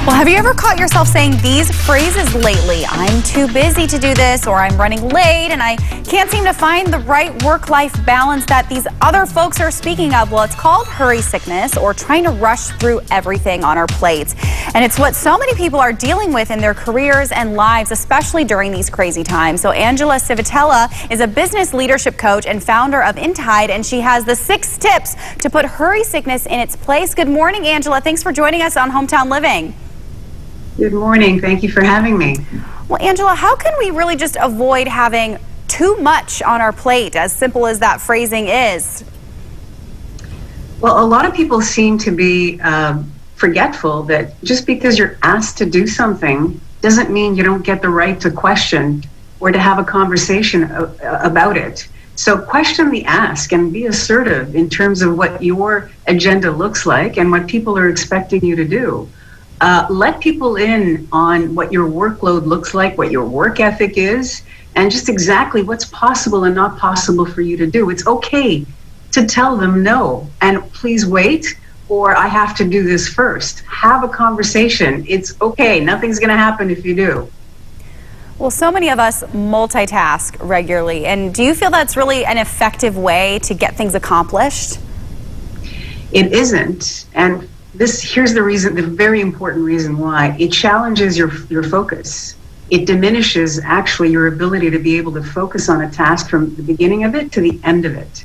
Well, have you ever caught yourself saying these phrases lately? I'm too busy to do this, or I'm running late and I can't seem to find the right work-life balance that these other folks are speaking of. Well, it's called hurry sickness, or trying to rush through everything on our plates. And it's what so many people are dealing with in their careers and lives, especially during these crazy times. So Angela Civitella is a business leadership coach and founder of InTide, and she has the 6 tips to put hurry sickness in its place. Good morning, Angela. Thanks for joining us on Hometown Living. Good morning. Thank you for having me. Well, Angela, how can we really just avoid having too much on our plate, as simple as that phrasing is? Well, a lot of people seem to be forgetful that just because you're asked to do something doesn't mean you don't get the right to question or to have a conversation about it. So question the ask and be assertive in terms of what your agenda looks like and what people are expecting you to do. Let people in on what your workload looks like, what your work ethic is, and just exactly what's possible and not possible for you to do. It's okay to tell them no, and please wait, or I have to do this first. Have a conversation. It's okay. Nothing's going to happen if you do. Well, so many of us multitask regularly, and do you feel that's really an effective way to get things accomplished? It isn't, and here's the reason, the very important reason why. It challenges your focus. It diminishes actually your ability to be able to focus on a task from the beginning of it to the end of it.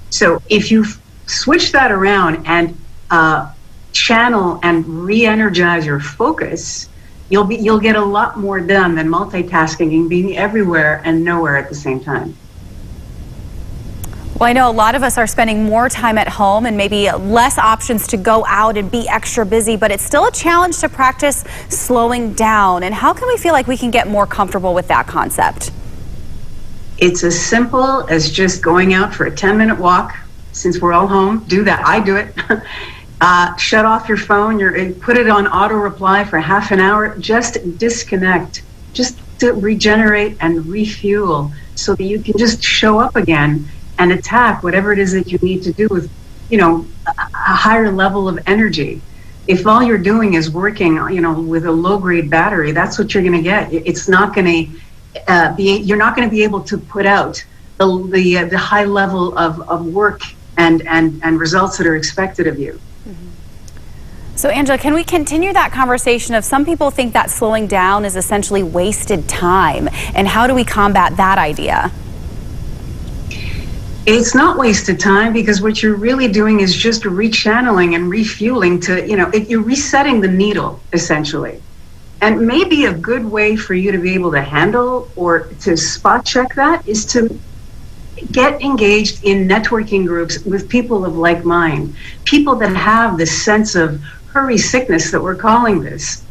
So if you switch that around and channel and re-energize your focus, you'll get a lot more done than multitasking and being everywhere and nowhere at the same time. Well, I know a lot of us are spending more time at home and maybe less options to go out and be extra busy, but it's still a challenge to practice slowing down. And how can we feel like we can get more comfortable with that concept? It's as simple as just going out for a 10-minute walk. Since we're all home, do that. I do it. Shut off your phone, put it on auto reply for half an hour. Just disconnect, just to regenerate and refuel so that you can just show up again and attack whatever it is that you need to do with, a higher level of energy. If all you're doing is working, with a low-grade battery, that's what you're going to get. It's not going to you're not going to be able to put out the high level of work and results that are expected of you. So, Angela, can we continue that conversation of some people think that slowing down is essentially wasted time, and how do we combat that idea? It's not wasted time, because what you're really doing is just rechanneling and refueling you're resetting the needle, essentially. And maybe a good way for you to be able to handle or to spot check that is to get engaged in networking groups with people of like mind, people that have this sense of hurry sickness that we're calling this.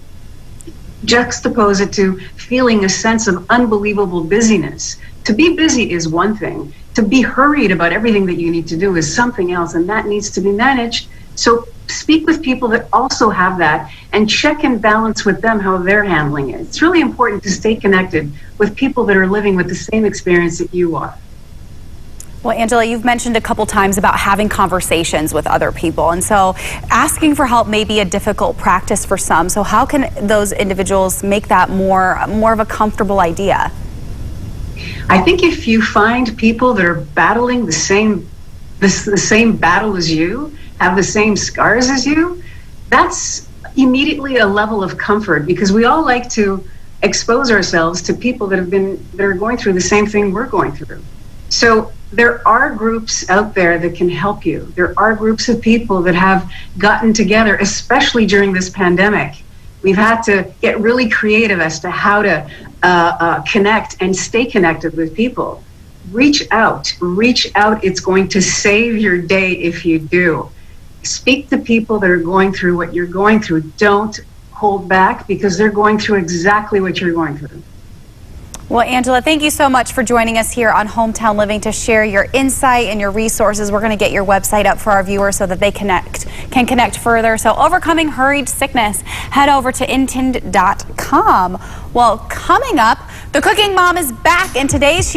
Juxtapose it to feeling a sense of unbelievable busyness. To be busy is one thing. To be hurried about everything that you need to do is something else, and that needs to be managed. So speak with people that also have that and check and balance with them how they're handling it. It's really important to stay connected with people that are living with the same experience that you are. Well, Angela, you've mentioned a couple times about having conversations with other people, and so asking for help may be a difficult practice for some. So how can those individuals make that more of a comfortable idea? I think if you find people that are battling the same battle as you, have the same scars as you, that's immediately a level of comfort, because we all like to expose ourselves to people that are going through the same thing we're going through. So there are groups out there that can help you. There are groups of people that have gotten together, especially during this pandemic. We've had to get really creative as to how to connect and stay connected with people. Reach out. It's going to save your day if you do. Speak to people that are going through what you're going through. Don't hold back, because they're going through exactly what you're going through. Well, Angela, thank you so much for joining us here on Hometown Living to share your insight and your resources. We're going to get your website up for our viewers so that they can connect further. So, overcoming hurried sickness, head over to intide.com. Well, coming up, the Cooking Mom is back, and today's